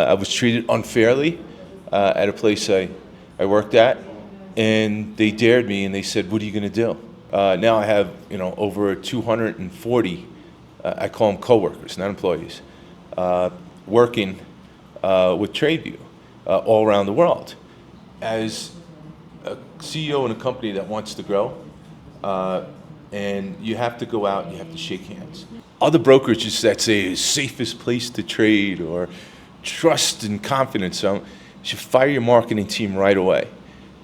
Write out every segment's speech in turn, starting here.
I was treated unfairly at a place I worked at, and they dared me and they said, "What are you going to do?" Now I have over 240. I call them coworkers, not employees, working with Tradeview all around the world. As a CEO in a company that wants to grow, and you have to go out and you have to shake hands. Other brokerages that say is safest place to trade or trust and confidence, you should fire your marketing team right away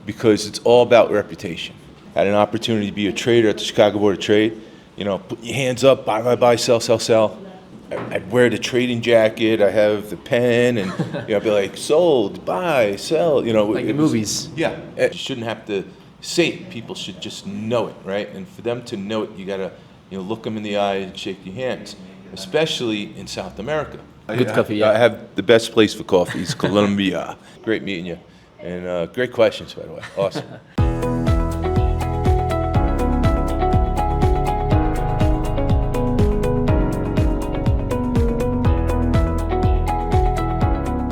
because it's all about reputation. I had an opportunity to be a trader at the Chicago Board of Trade. Put your hands up, buy, sell, sell, sell. I'd wear the trading jacket. I have the pen, and I'd be like, sold, buy, sell. Like the movies. Yeah, you shouldn't have to say it. People should just know it, right? And for them to know it, you gotta, look them in the eye and shake your hands, especially in South America. Good coffee. Yeah. I have the best place for coffee. It's Colombia. Great meeting you, and great questions, by the way. Awesome.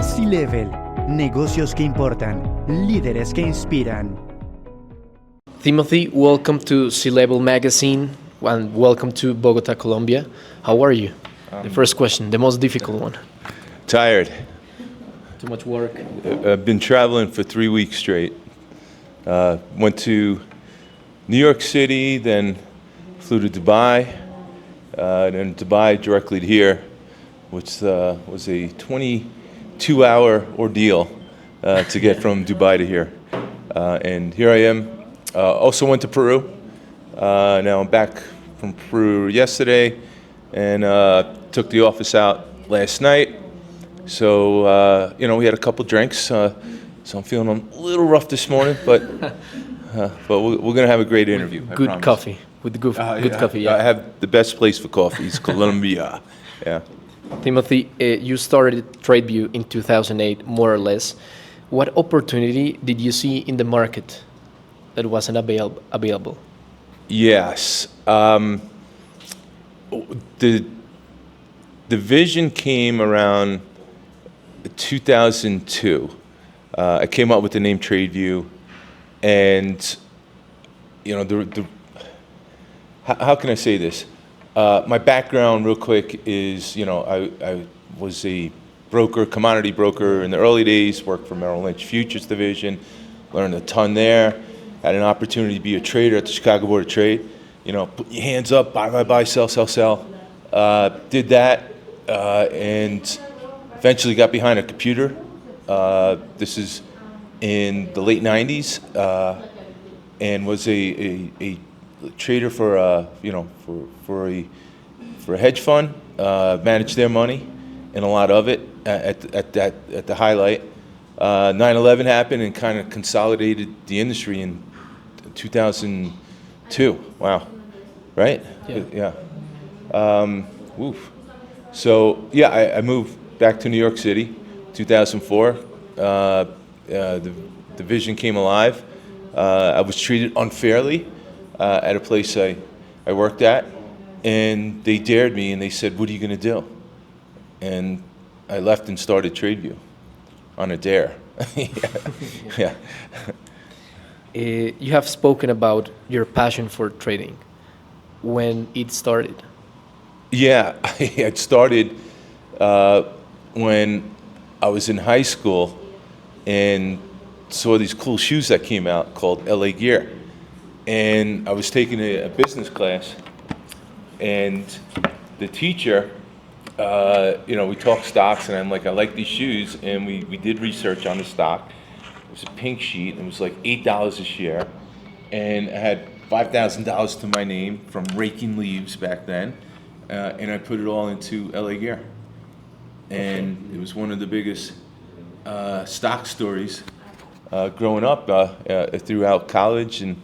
C-Level, negocios que importan, líderes que inspiran. Timothy, welcome to C-Level Magazine and welcome to Bogota, Colombia. How are you? The first question, the most difficult one. Tired. Too much work. I've been traveling for 3 weeks straight. Went to New York City, then flew to Dubai, then Dubai directly to here, which was a 22-hour ordeal to get from Dubai to here. And here I am. Also went to Peru. Now I'm back from Peru yesterday, and took the office out last night. So, we had a couple drinks, so I'm feeling a little rough this morning, but we're going to have a great interview. Good coffee, with good coffee, yeah. I have the best place for coffee. It's Colombia, yeah. Timothy, you started Tradeview in 2008, more or less. What opportunity did you see in the market that wasn't available? Yes. The vision came around 2002. I came up with the name Tradeview, and how can I say this? My background, real quick, is I was a broker, commodity broker in the early days. Worked for Merrill Lynch Futures Division, learned a ton there. Had an opportunity to be a trader at the Chicago Board of Trade. Put your hands up, buy, sell, sell, sell. Did that, and eventually got behind a computer. This is in the late 90s, and was a trader for a hedge fund. Managed their money, and a lot of it at the highlight. 9/11 happened and kind of consolidated the industry in 2002. Wow, right? Yeah. So I moved back to New York City, 2004. The vision came alive. I was treated unfairly at a place I worked at, and they dared me and they said, "What are you going to do?" And I left and started Tradeview on a dare. Yeah. You have spoken about your passion for trading. When it started? Yeah, it started when I was in high school and saw these cool shoes that came out called LA Gear. And I was taking a business class, and the teacher, we talked stocks, and I'm like, I like these shoes, and we did research on the stock. It was a pink sheet, and it was like $8 a share, and I had $5,000 to my name from raking leaves back then, and I put it all into LA Gear. And it was one of the biggest stock stories growing up throughout college, and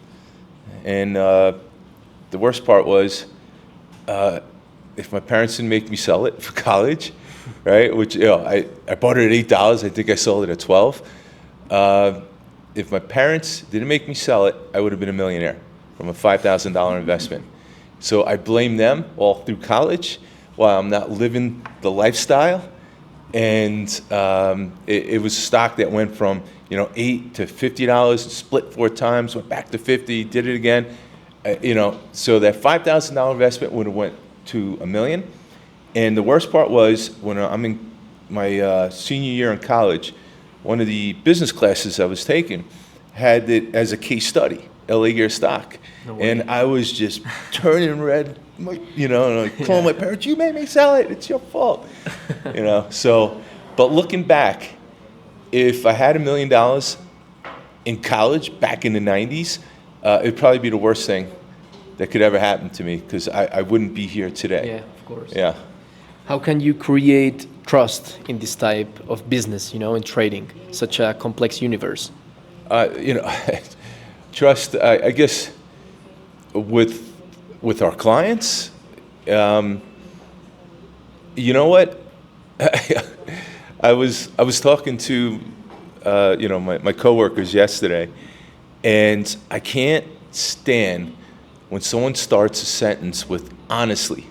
the worst part was if my parents didn't make me sell it for college, right? Which I bought it at $8. I think I sold it at $12. If my parents didn't make me sell it, I would have been a millionaire from a $5,000 investment. So I blame them all through college while I'm not living the lifestyle. and it was stock that went from $8 to $50, split 4 times, went back to 50, did it again. So that $5,000 investment would have went to $1 million. And the worst part was when I'm in my senior year in college, one of the business classes I was taking had it as a case study, LA Gear stock. No way. And I was just turning red, calling my parents, you made me sell it, it's your fault. So, but looking back, if I had $1 million in college back in the 90s, it'd probably be the worst thing that could ever happen to me, because I wouldn't be here today. Yeah, of course. Yeah. How can you create trust in this type of business, in trading, such a complex universe? Trust, I guess, with our clients. You know what? I was talking to my coworkers yesterday, and I can't stand when someone starts a sentence with honestly,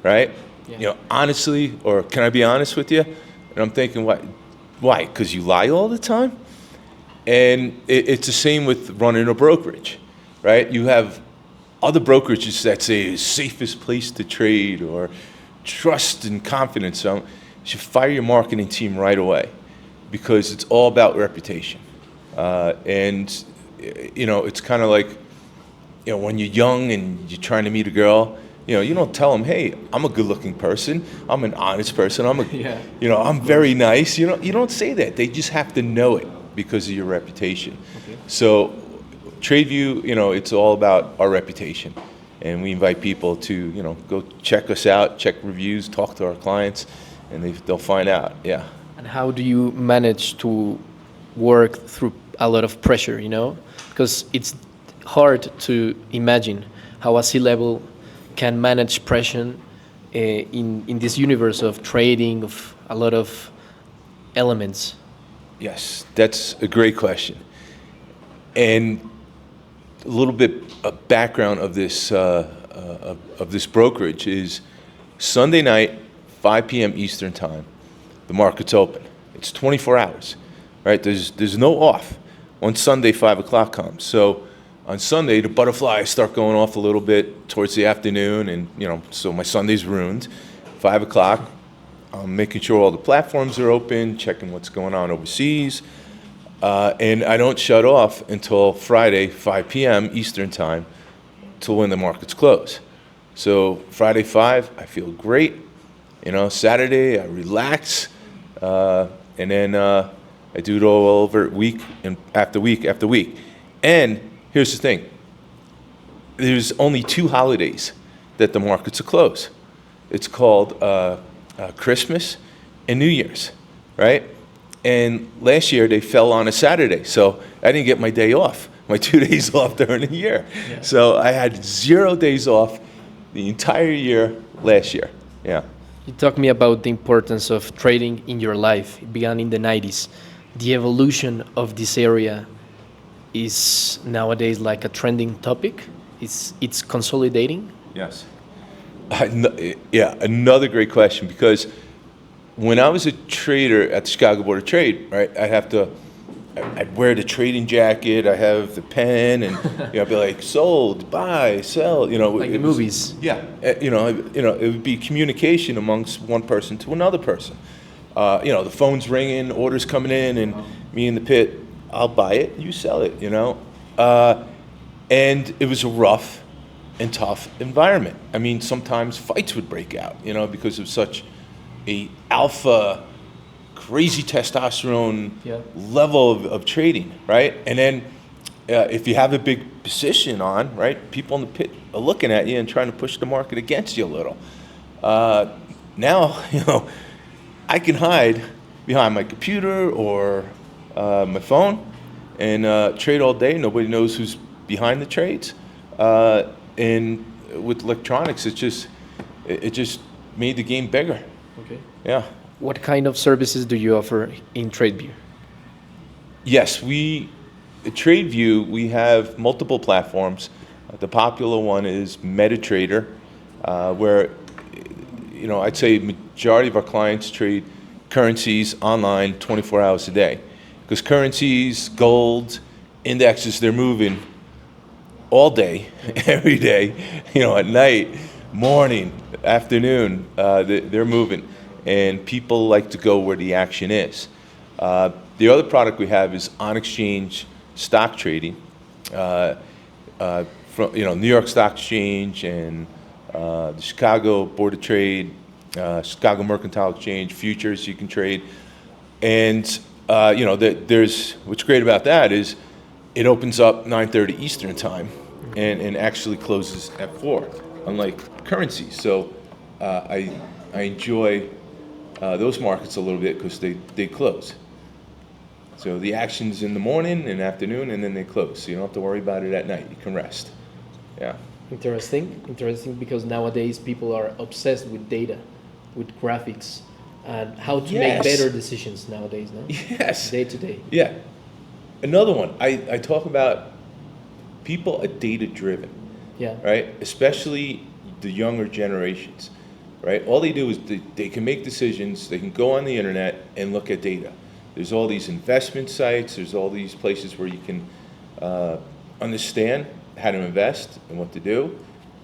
right? Yeah. Honestly, or can I be honest with you? And I'm thinking, why? Because you lie all the time? And it's the same with running a brokerage, right? You have other brokerages that say safest place to trade or trust and confidence. So you should fire your marketing team right away, because it's all about reputation. And it's kind of like, when you're young and you're trying to meet a girl, you don't tell them, hey, I'm a good-looking person, I'm an honest person, I'm very nice. You don't say that. They just have to know it because of your reputation. Okay. So Tradeview, it's all about our reputation, and we invite people to, go check us out, check reviews, talk to our clients, and they'll find out. Yeah. And how do you manage to work through a lot of pressure, Because it's hard to imagine how a C-level can manage pressure in this universe of trading, of a lot of elements. Yes, that's a great question. And a little bit of background of this brokerage is Sunday night, 5 p.m. Eastern time, the market's open. It's 24 hours, right? There's no off. On Sunday, 5 o'clock comes. So on Sunday, the butterflies start going off a little bit towards the afternoon, and so my Sunday's ruined. 5 o'clock, I'm making sure all the platforms are open, checking what's going on overseas, and I don't shut off until Friday, 5 p.m. Eastern time, till when the markets close. So Friday 5, I feel great. Saturday, I relax, and then I do it all over week after week after week. And here's the thing. There's only 2 holidays that the markets are closed. It's called Christmas and New Year's, right? And last year they fell on a Saturday, so I didn't get my day off, my 2 days off during the year. Yeah. So I had 0 days off the entire year last year. Yeah. You talked me about the importance of trading in your life. It began in the 90s. The evolution of this area is nowadays like a trending topic. It's consolidating. Yes. Yeah, another great question, because when I was a trader at the Chicago Board of Trade, right, I'd wear the trading jacket, I have the pen, and I'd be like, sold, buy, sell, Like the movies. Yeah, it would be communication amongst one person to another person. The phone's ringing, orders coming in, and me in the pit, I'll buy it, you sell it, and it was a rough and tough environment. I mean, sometimes fights would break out, because of such a alpha, crazy testosterone level of trading, right? And then if you have a big position on, right, people in the pit are looking at you and trying to push the market against you a little. Now, I can hide behind my computer or my phone and trade all day. Nobody knows who's behind the trades. And with electronics, it just made the game bigger. Okay. Yeah. What kind of services do you offer in Tradeview? Yes, at Tradeview, we have multiple platforms. The popular one is MetaTrader, where I'd say majority of our clients trade currencies online 24 hours a day. Because currencies, gold, indexes, they're moving all day, every day, at night, morning, afternoon, they're moving. And people like to go where the action is. The other product we have is on-exchange stock trading. From New York Stock Exchange and the Chicago Board of Trade, Chicago Mercantile Exchange, futures you can trade. And there's what's great about that is it opens up 9:30 Eastern time and actually closes at 4, unlike currencies. So I enjoy those markets a little bit because they close. So the action's in the morning and afternoon, and then they close. So you don't have to worry about it at night. You can rest. Yeah. Interesting, because nowadays people are obsessed with data, with graphics, and how to make better decisions nowadays, no? Yes. Day to day. Yeah. Another one, I talk about people are data-driven. Yeah. Right? Especially the younger generations, right? All they do is they can make decisions, they can go on the internet and look at data. There's all these investment sites, there's all these places where you can understand how to invest and what to do.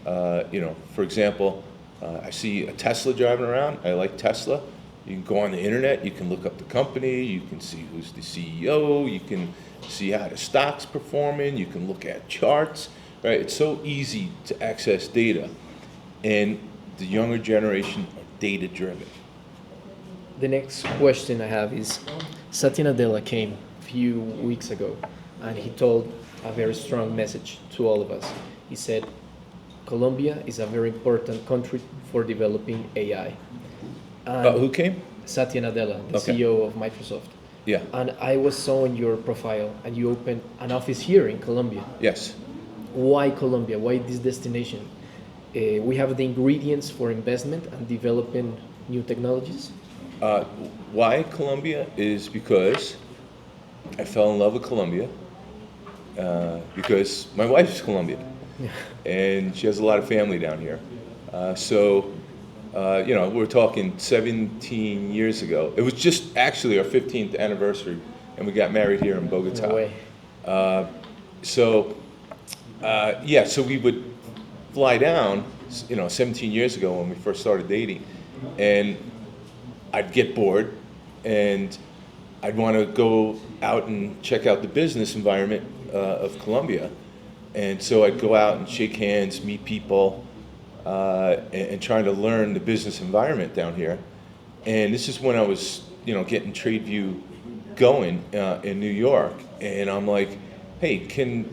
For example, I see a Tesla driving around. I like Tesla. You can go on the internet, you can look up the company, you can see who's the CEO, you can see how the stock's performing, you can look at charts, right? It's so easy to access data, and the younger generation are data-driven. The next question I have is, Satya Nadella came a few weeks ago, and he told a very strong message to all of us. He said, Colombia is a very important country for developing AI. Who came? Satya Nadella, the Okay. CEO of Microsoft. Yeah. And I saw on your profile, and you opened an office here in Colombia. Yes. Why Colombia? Why this destination? We have the ingredients for investment and developing new technologies. Why Colombia is because I fell in love with Colombia because my wife is Colombian and she has a lot of family down here. We're talking 17 years ago. It was just actually our 15th anniversary, and we got married here in Bogota. No way. So we would fly down, 17 years ago when we first started dating, and I'd get bored, and I'd want to go out and check out the business environment of Colombia. And so I'd go out and shake hands, meet people, and trying to learn the business environment down here. And this is when I was, getting Tradeview going in New York. And I'm like, hey, can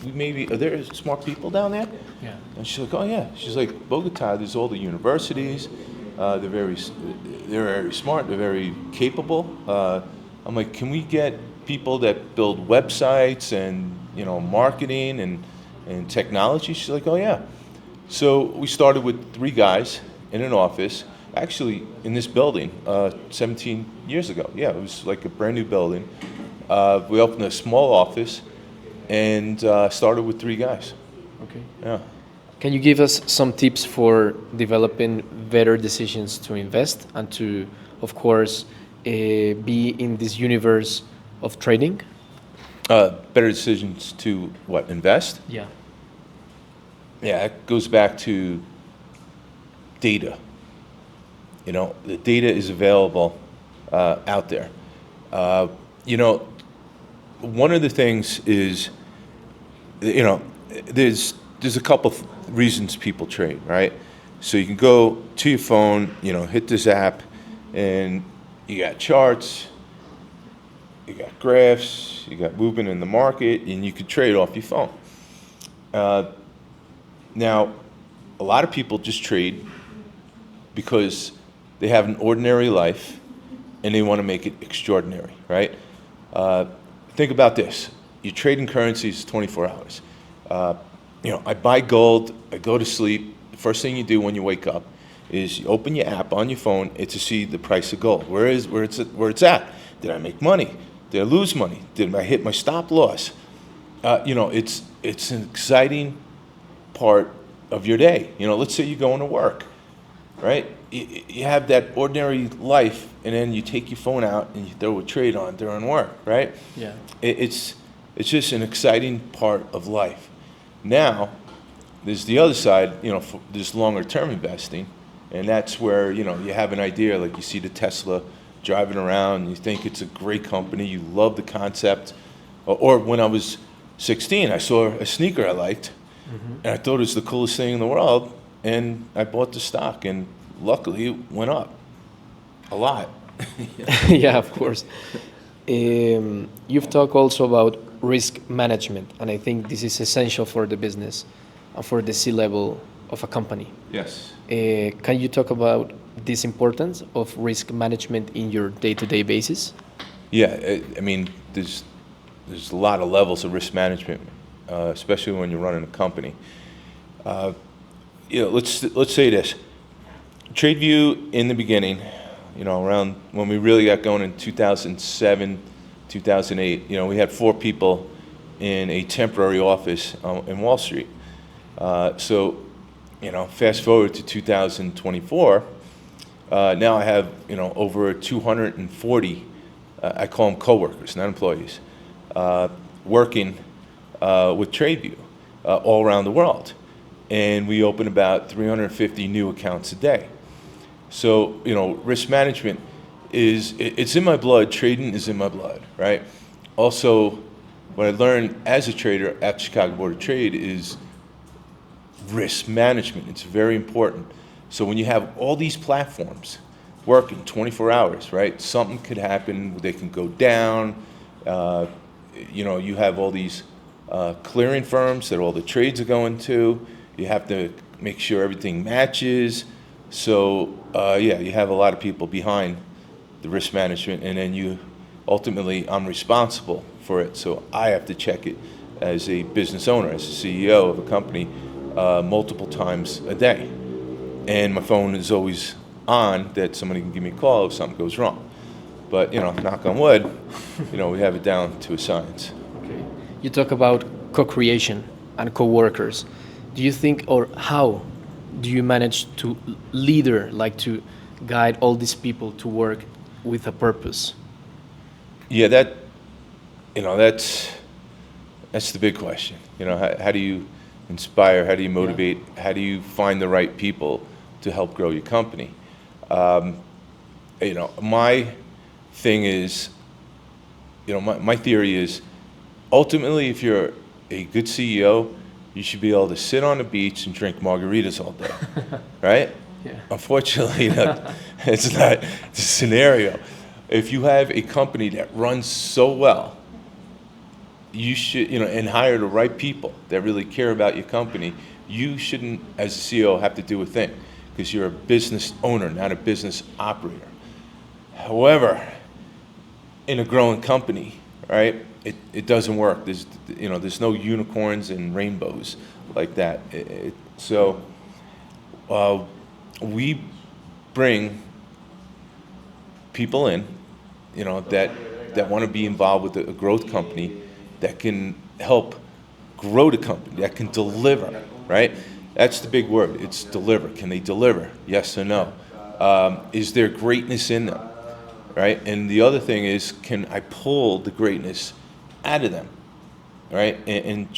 we maybe, are there smart people down there? Yeah. And she's like, oh yeah. She's like, Bogota, there's all the universities. They're very smart. They're very capable. I'm like, can we get people that build websites and marketing and technology? She's like, oh yeah. So we started with 3 guys in an office, actually in this building, 17 years ago. Yeah, it was like a brand new building. We opened a small office and started with 3 guys. Okay. Yeah. Can you give us some tips for developing better decisions to invest and to, of course, be in this universe of trading? Better decisions to what? Invest? Yeah. Yeah, it goes back to data. The data is available out there. One of the things is, there's a couple of reasons people trade, right? So you can go to your phone, hit this app, and you got charts, you got graphs, you got movement in the market, and you could trade off your phone. Now, a lot of people just trade because they have an ordinary life and they want to make it extraordinary, right? Think about this. You're trading currencies 24 hours. I buy gold, I go to sleep. The first thing you do when you wake up is you open your app on your phone to see the price of gold. Where it's at. Did I make money? Did I lose money? Did I hit my stop loss? It's an exciting part of your day. Let's say you're going to work, right? you have that ordinary life, and then you take your phone out and you throw a trade on during work, right? Yeah. It's just an exciting part of life. Now, there's the other side, there's longer term investing, and that's where, you have an idea, like you see the Tesla driving around, you think it's a great company, you love the concept. Or when I was 16, I saw a sneaker I liked, and I thought it was the coolest thing in the world, and I bought the stock, and luckily it went up a lot. Yeah, of course. You've talked also about risk management, and I think this is essential for the business and for the C-level of a company. Yes. Can you talk about this importance of risk management in your day-to-day basis? Yeah, I mean, there's a lot of levels of risk management, especially when you're running a company. Let's say this. Tradeview in the beginning, around when we really got going in 2007, 2008, we had 4 people in a temporary office in Wall Street. So, fast forward to 2024, now I have, over 240, I call them coworkers, not employees, working with Tradeview all around the world. And we open about 350 new accounts a day. So, risk management it's in my blood. Trading is in my blood, right? Also, what I learned as a trader at Chicago Board of Trade is risk management. It's very important. So when you have all these platforms working 24 hours, right? Something could happen. They can go down. You have all these clearing firms that all the trades are going to. You have to make sure everything matches. So, you have a lot of people behind the risk management, and then ultimately, I'm responsible for it. So I have to check it as a business owner, as a CEO of a company, multiple times a day. And my phone is always on that somebody can give me a call if something goes wrong. But, knock on wood, we have it down to a science. Okay. You talk about co-creation and co-workers. Do you think, or how do you manage to to guide all these people to work with a purpose? Yeah, that's the big question. How do you inspire? How do you motivate? Yeah. How do you find the right people to help grow your company? My thing is, my theory is, ultimately, if you're a good CEO, you should be able to sit on the beach and drink margaritas all day, right? Yeah. Unfortunately, it's not the scenario. If you have a company that runs so well, you should, and hire the right people that really care about your company, you shouldn't, as a CEO, have to do a thing, because you're a business owner, not a business operator. However, in a growing company, right, it doesn't work. There's no unicorns and rainbows like that. So we bring people in, that want to be involved with a growth company that can help grow the company, that can deliver, right? That's the big word. It's deliver. Can they deliver? Yes or no? Is there greatness in them, right? And the other thing is, can I pull the greatness out of them, right? And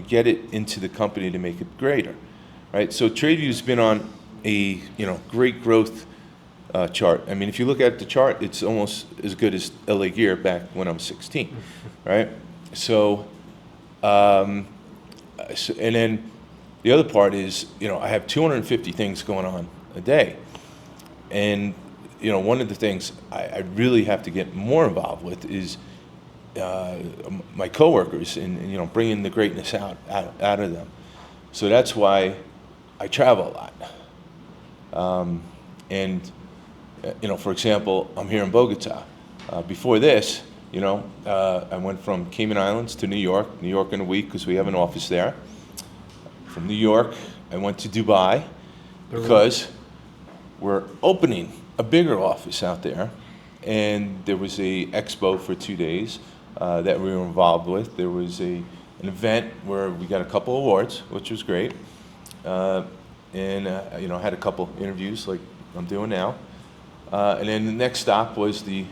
get it into the company to make it greater, right? So Tradeview's been on a great growth chart. I mean, if you look at the chart, it's almost as good as LA Gear back when I was 16, right? So, and then the other part is, I have 250 things going on a day. And, one of the things I really have to get more involved with is my coworkers and bringing the greatness out of them. So that's why I travel a lot. For example, I'm here in Bogota. Before this, I went from Cayman Islands to New York in a week because we have an office there. From New York, I went to Dubai because we're opening a bigger office out there. And there was a expo for 2 days that we were involved with. There was an event where we got a couple awards, which was great. I had a couple interviews like I'm doing now. And then the next stop was the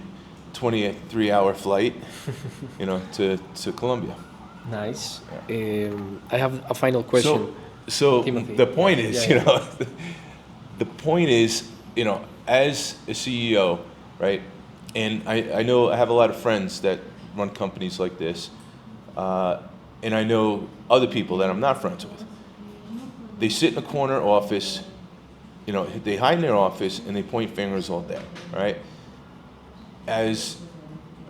23-hour flight, to Colombia. Nice. I have a final question. So Timothy. the point is, Yeah. the point is, as a CEO, right? And I know I have a lot of friends that run companies like this, and I know other people that I'm not friends with. They sit in a corner office, they hide in their office and they point fingers all day, right? As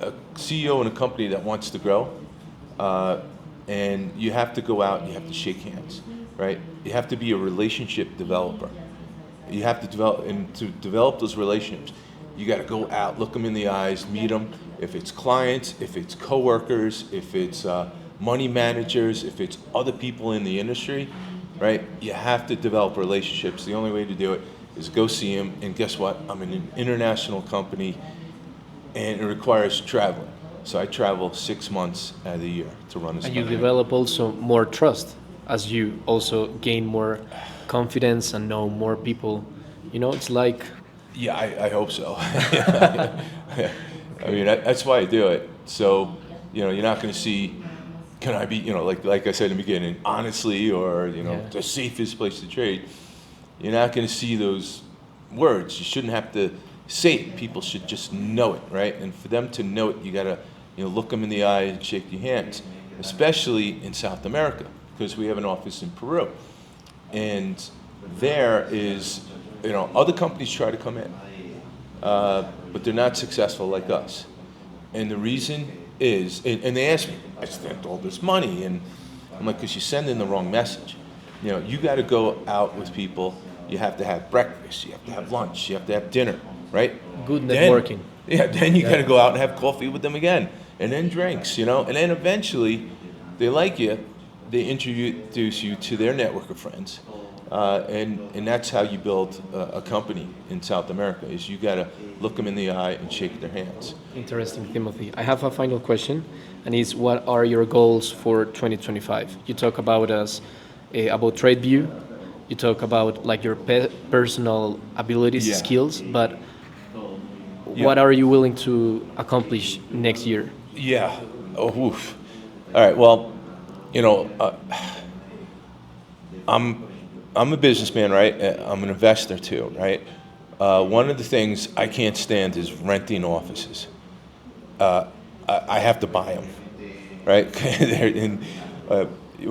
a CEO in a company that wants to grow, and you have to go out and you have to shake hands, right? You have to be a relationship developer. You have to develop, and to develop those relationships, you got to go out, look them in the eyes, meet them. If it's clients, if it's coworkers, if it's money managers, if it's other people in the industry, right? You have to develop relationships. The only way to do it is go see them. And guess what? I'm in an international company, and it requires traveling. So I travel 6 months out of the year to run this And you company. develop also more trust as you also gain more confidence and know more people. It's like Yeah, I hope so. I mean, that's why I do it. So, you're not going to see, can I be, like I said in the beginning, honestly, or, the safest place to trade. You're not going to see those words. You shouldn't have to say it. People should just know it, right? And for them to know it, you got to, look them in the eye and shake your hands, especially in South America, because we have an office in Peru. And there is, other companies try to come in, but they're not successful like us. And the reason is, and they ask me, I spent all this money, and I'm like, because you send in the wrong message. You got to go out with people. You have to have breakfast. You have to have lunch. You have to have dinner, right? good networking. Then you got to go out and have coffee with them again, and then drinks, and then eventually they like you. They introduce you to their network of friends, and that's how you build a company in South America. Is you got to look them in the eye and shake their hands. Interesting, Timothy. I have a final question, and it's what are your goals for 2025? You talk about about Tradeview. You talk about like your personal abilities, Yeah. skills, but Yeah. what are you willing to accomplish next year? Yeah. Oh, oof. All right. Well, I'm a businessman, right? I'm an investor too, right? One of the things I can't stand is renting offices. I have to buy them, right?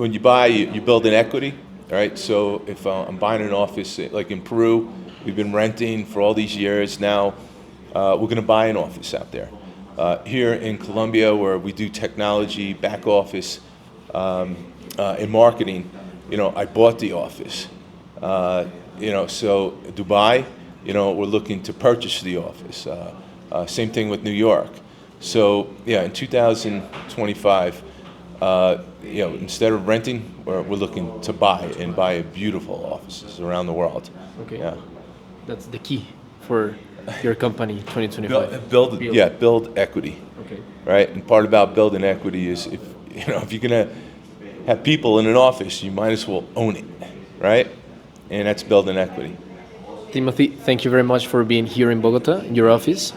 When you buy, you build an equity, right? So if I'm buying an office, like in Peru, we've been renting for all these years. Now we're going to buy an office out there. Here in Colombia, where we do technology, back office, in marketing, I bought the office. So Dubai, we're looking to purchase the office. Same thing with New York. So yeah, in 2025, instead of renting, we're looking to buy beautiful offices around the world. Okay. Yeah. That's the key for your company 2025. Build equity. Okay. Right? And part about building equity is if you're gonna have people in an office, you might as well own it, right? And that's building equity. Timothy, thank you very much for being here in Bogota, in your office,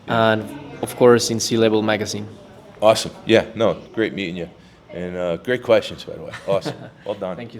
and of course in C-Level Magazine. Awesome. Yeah, no, great meeting you. And great questions, by the way. Awesome. Well done. Thank you.